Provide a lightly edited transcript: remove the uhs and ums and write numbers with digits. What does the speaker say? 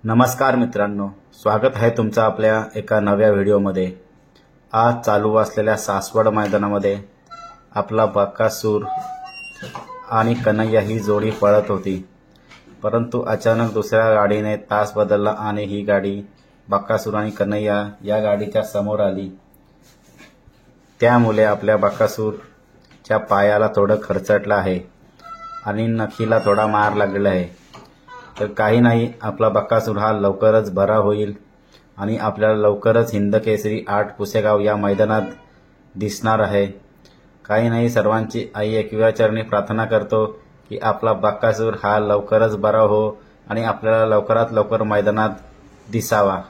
नमस्कार मित्रांनो, स्वागत आहे तुमचं आपल्या एका नव्या व्हिडिओमध्ये। आज चालू असलेल्या सासवड मैदानामध्ये आपला बकासूर आणि कन्हैया ही जोडी पळत होती, परंतु अचानक दुसऱ्या गाडीने तास बदलला आणि ही गाडी बकासूर आणि कन्हैया या गाडीच्या समोर आली। त्यामुळे आपल्या बकासूरच्या पायाला थोडं खरचटलं आहे आणि नखीला थोडा मार लागलेला आहे। तर काही नाही, आपला बकासूर हा लवकरच बरा होईल आणि आपल्याला लवकरच हिंद केसरी 8 पुसेगाव या मैदानात दिसणार आहे। काही नाही, सर्वांची आई एकविरा चरणी प्रार्थना करतो की आपला बकासूर हा लवकरच बरा हो आणि आपल्याला लवकरात लवकर मैदानात दिसावा।